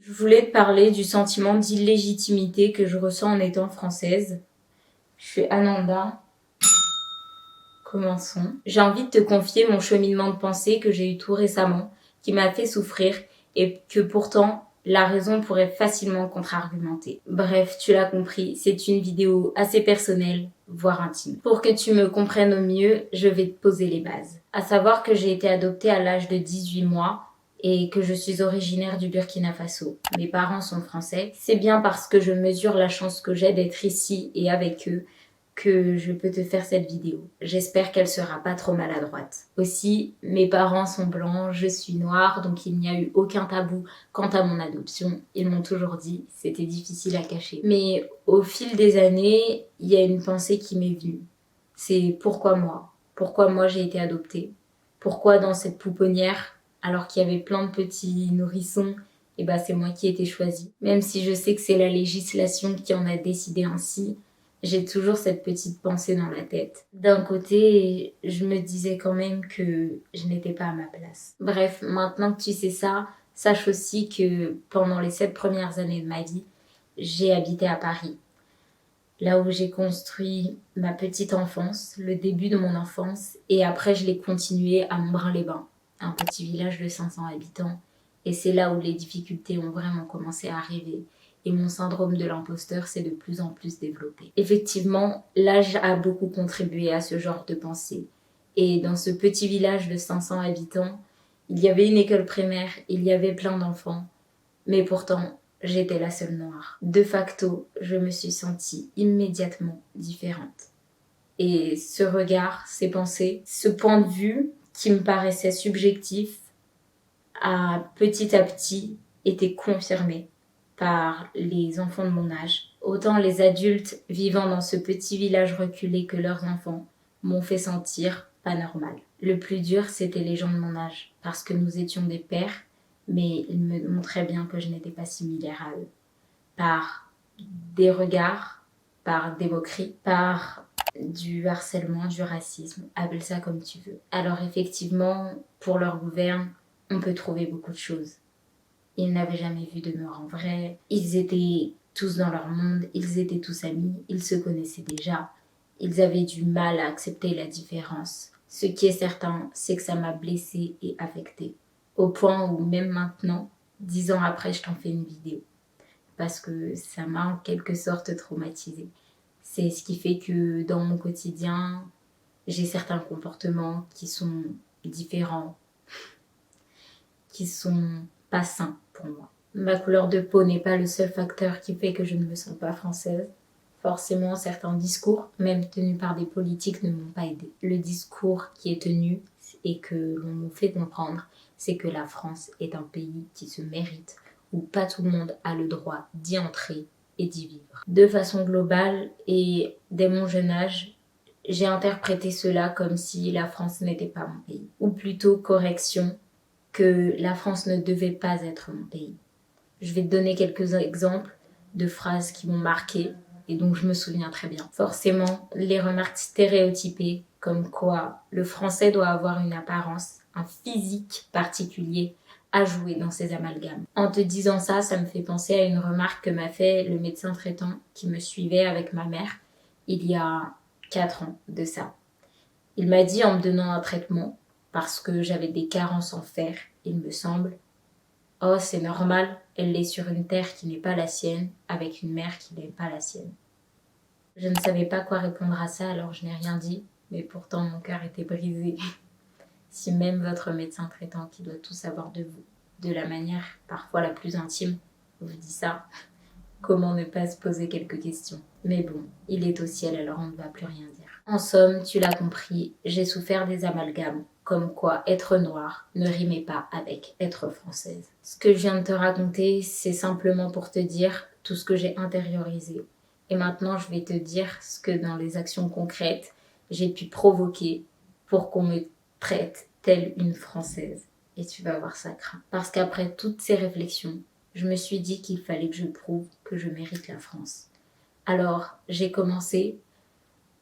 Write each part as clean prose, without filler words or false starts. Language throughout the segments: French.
Je voulais te parler du sentiment d'illégitimité que je ressens en étant française. Je suis Ananda. Commençons. J'ai envie de te confier mon cheminement de pensée que j'ai eu tout récemment, qui m'a fait souffrir et que pourtant la raison pourrait facilement contre-argumenter. Bref, tu l'as compris, c'est une vidéo assez personnelle, voire intime. Pour que tu me comprennes au mieux, je vais te poser les bases. À savoir que j'ai été adoptée à l'âge de 18 mois et que je suis originaire du Burkina Faso. Mes parents sont français. C'est bien parce que je mesure la chance que j'ai d'être ici et avec eux que je peux te faire cette vidéo. J'espère qu'elle sera pas trop maladroite. Aussi, mes parents sont blancs, je suis noire, donc il n'y a eu aucun tabou quant à mon adoption. Ils m'ont toujours dit, c'était difficile à cacher. Mais au fil des années, il y a une pensée qui m'est venue. C'est pourquoi moi? Pourquoi moi j'ai été adoptée? Pourquoi dans cette pouponnière, alors qu'il y avait plein de petits nourrissons, et c'est moi qui ai été choisie. Même si je sais que c'est la législation qui en a décidé ainsi, j'ai toujours cette petite pensée dans la tête. D'un côté, je me disais quand même que je n'étais pas à ma place. Bref, maintenant que tu sais ça, sache aussi que pendant les 7 premières années de ma vie, j'ai habité à Paris. Là où j'ai construit ma petite enfance, le début de mon enfance, et après je l'ai continué à Montbrun-les-Bains, un petit village de 500 habitants. Et c'est là où les difficultés ont vraiment commencé à arriver. Et mon syndrome de l'imposteur s'est de plus en plus développé. Effectivement, l'âge a beaucoup contribué à ce genre de pensée. Et dans ce petit village de 500 habitants, il y avait une école primaire, il y avait plein d'enfants. Mais pourtant, j'étais la seule noire. De facto, je me suis sentie immédiatement différente. Et ce regard, ces pensées, ce point de vue qui me paraissait subjectif, a petit à petit été confirmé par les enfants de mon âge. Autant les adultes vivant dans ce petit village reculé que leurs enfants m'ont fait sentir pas normal. Le plus dur, c'était les gens de mon âge, parce que nous étions des pères, mais ils me montraient bien que je n'étais pas similaire à eux. Par des regards, par des moqueries, par du harcèlement, du racisme, appelle ça comme tu veux. Alors effectivement, pour leur gouverne, on peut trouver beaucoup de choses. Ils n'avaient jamais vu de mort en vrai, ils étaient tous dans leur monde, ils étaient tous amis, ils se connaissaient déjà, ils avaient du mal à accepter la différence. Ce qui est certain, c'est que ça m'a blessée et affectée. Au point où même maintenant, 10 ans après, je t'en fais une vidéo. Parce que ça m'a en quelque sorte traumatisée. C'est ce qui fait que dans mon quotidien, j'ai certains comportements qui sont différents, qui sont pas sains pour moi. Ma couleur de peau n'est pas le seul facteur qui fait que je ne me sens pas française. Forcément, certains discours, même tenus par des politiques, ne m'ont pas aidée. Le discours qui est tenu et que l'on nous fait comprendre, c'est que la France est un pays qui se mérite, où pas tout le monde a le droit d'y entrer et d'y vivre. De façon globale et dès mon jeune âge, j'ai interprété cela comme si la France n'était pas mon pays. Ou plutôt, correction, que la France ne devait pas être mon pays. Je vais te donner quelques exemples de phrases qui m'ont marquée et dont je me souviens très bien. Forcément, les remarques stéréotypées, comme quoi le français doit avoir une apparence, un physique particulier à jouer dans ces amalgames. En te disant ça, ça me fait penser à une remarque que m'a fait le médecin traitant qui me suivait avec ma mère il y a 4 ans de ça. Il m'a dit en me donnant un traitement, parce que j'avais des carences en fer, il me semble, « Oh, c'est normal, elle est sur une terre qui n'est pas la sienne, avec une mère qui n'est pas la sienne. » Je ne savais pas quoi répondre à ça, alors je n'ai rien dit, mais pourtant mon cœur était brisé. Si même votre médecin traitant, qui doit tout savoir de vous, de la manière parfois la plus intime, vous dit ça, comment ne pas se poser quelques questions? Mais bon, il est au ciel, alors on ne va plus rien dire. En somme, tu l'as compris, j'ai souffert des amalgames, comme quoi être noire ne rimait pas avec être française. Ce que je viens de te raconter, c'est simplement pour te dire tout ce que j'ai intériorisé. Et maintenant, je vais te dire ce que dans les actions concrètes, j'ai pu provoquer pour qu'on me traite telle une Française. Et tu vas voir, ça craint. Parce qu'après toutes ces réflexions, je me suis dit qu'il fallait que je prouve que je mérite la France. Alors, j'ai commencé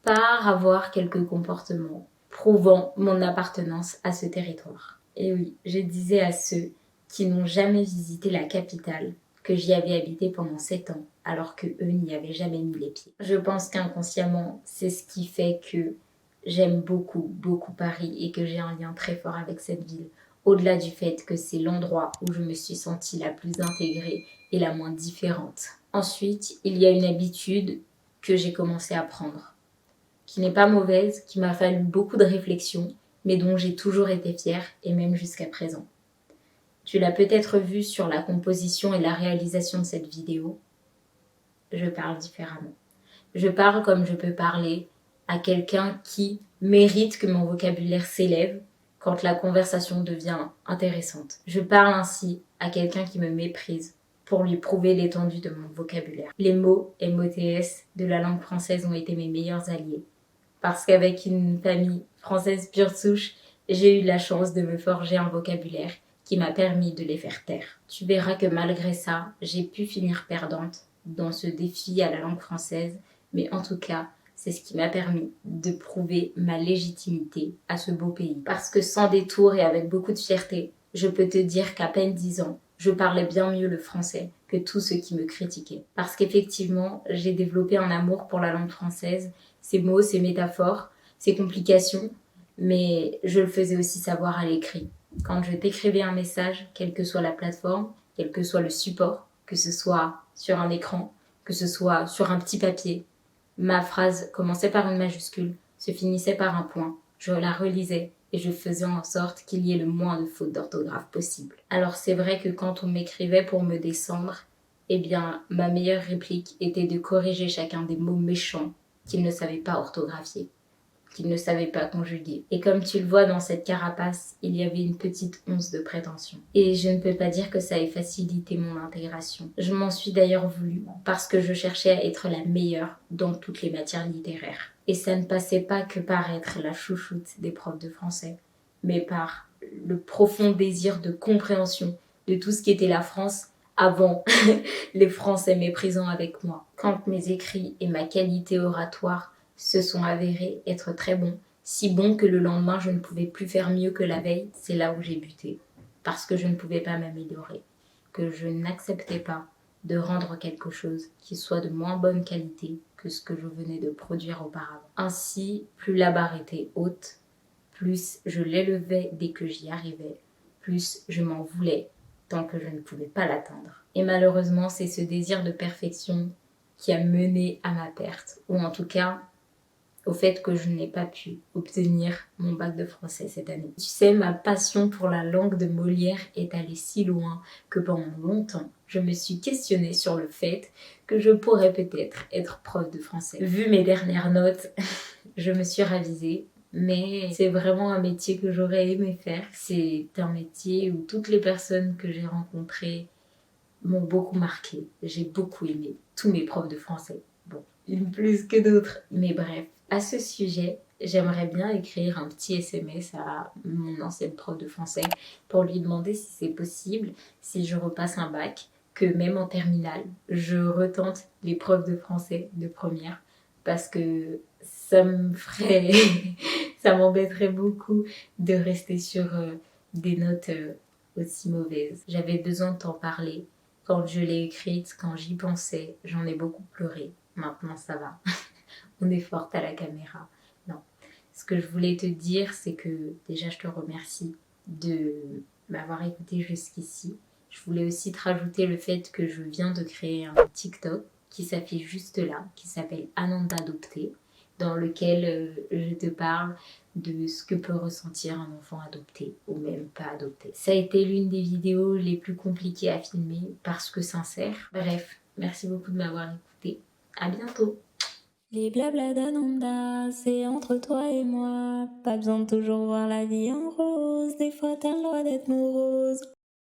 par avoir quelques comportements prouvant mon appartenance à ce territoire. Et oui, je disais à ceux qui n'ont jamais visité la capitale que j'y avais habité pendant 7 ans, alors que eux n'y avaient jamais mis les pieds. Je pense qu'inconsciemment, c'est ce qui fait que j'aime beaucoup, beaucoup Paris et que j'ai un lien très fort avec cette ville. Au-delà du fait que c'est l'endroit où je me suis sentie la plus intégrée et la moins différente. Ensuite, il y a une habitude que j'ai commencé à prendre, qui n'est pas mauvaise, qui m'a fallu beaucoup de réflexion, mais dont j'ai toujours été fière, et même jusqu'à présent. Tu l'as peut-être vu sur la composition et la réalisation de cette vidéo. Je parle différemment. Je parle comme je peux parler à quelqu'un qui mérite que mon vocabulaire s'élève quand la conversation devient intéressante. Je parle ainsi à quelqu'un qui me méprise pour lui prouver l'étendue de mon vocabulaire. Les mots MOTS de la langue française ont été mes meilleurs alliés. Parce qu'avec une famille française pure souche, j'ai eu la chance de me forger un vocabulaire qui m'a permis de les faire taire. Tu verras que malgré ça, j'ai pu finir perdante dans ce défi à la langue française, mais en tout cas, c'est ce qui m'a permis de prouver ma légitimité à ce beau pays. Parce que sans détour et avec beaucoup de fierté, je peux te dire qu'à peine 10 ans, je parlais bien mieux le français que tous ceux qui me critiquaient. Parce qu'effectivement, j'ai développé un amour pour la langue française, ses mots, ses métaphores, ses complications, mais je le faisais aussi savoir à l'écrit. Quand je t'écrivais un message, quelle que soit la plateforme, quel que soit le support, que ce soit sur un écran, que ce soit sur un petit papier, ma phrase commençait par une majuscule, se finissait par un point. Je la relisais et je faisais en sorte qu'il y ait le moins de fautes d'orthographe possible. Alors c'est vrai que quand on m'écrivait pour me descendre, eh bien ma meilleure réplique était de corriger chacun des mots méchants qu'ils ne savaient pas orthographier, qu'ils ne savaient pas conjuguer. Et comme tu le vois dans cette carapace, il y avait une petite once de prétention. Et je ne peux pas dire que ça ait facilité mon intégration. Je m'en suis d'ailleurs voulu parce que je cherchais à être la meilleure dans toutes les matières littéraires. Et ça ne passait pas que par être la chouchoute des profs de français, mais par le profond désir de compréhension de tout ce qui était la France avant les Français méprisants avec moi. Quand mes écrits et ma qualité oratoire se sont avérés être très bons, si bons que le lendemain je ne pouvais plus faire mieux que la veille, c'est là où j'ai buté. Parce que je ne pouvais pas m'améliorer, que je n'acceptais pas de rendre quelque chose qui soit de moins bonne qualité que ce que je venais de produire auparavant. Ainsi, plus la barre était haute, plus je l'élevais dès que j'y arrivais, plus je m'en voulais tant que je ne pouvais pas l'atteindre. Et malheureusement, c'est ce désir de perfection qui a mené à ma perte, ou en tout cas au fait que je n'ai pas pu obtenir mon bac de français cette année. Tu sais, ma passion pour la langue de Molière est allée si loin que pendant longtemps, je me suis questionnée sur le fait que je pourrais peut-être être prof de français. Vu mes dernières notes, je me suis ravisée. Mais c'est vraiment un métier que j'aurais aimé faire. C'est un métier où toutes les personnes que j'ai rencontrées m'ont beaucoup marqué. J'ai beaucoup aimé tous mes profs de français. Bon, une plus que d'autres. Mais bref, à ce sujet, j'aimerais bien écrire un petit SMS à mon ancienne prof de français pour lui demander si c'est possible, si je repasse un bac, que même en terminale, je retente les preuves de français de première parce que ça me ferait... ça m'embêterait beaucoup de rester sur des notes aussi mauvaises. J'avais besoin de t'en parler. Quand je l'ai écrite, quand j'y pensais, j'en ai beaucoup pleuré. Maintenant, ça va. On est forte à la caméra. Non. Ce que je voulais te dire, c'est que déjà, je te remercie de m'avoir écouté jusqu'ici. Je voulais aussi te rajouter le fait que je viens de créer un TikTok qui s'affiche juste là, qui s'appelle Ananda Adopté, dans lequel je te parle de ce que peut ressentir un enfant adopté ou même pas adopté. Ça a été l'une des vidéos les plus compliquées à filmer parce que sincère. Bref, merci beaucoup de m'avoir écouté. À bientôt. Les blabla d'Ananda, c'est entre toi et moi. Pas besoin de toujours voir la vie en rose. Des fois t'as le droit d'être morose.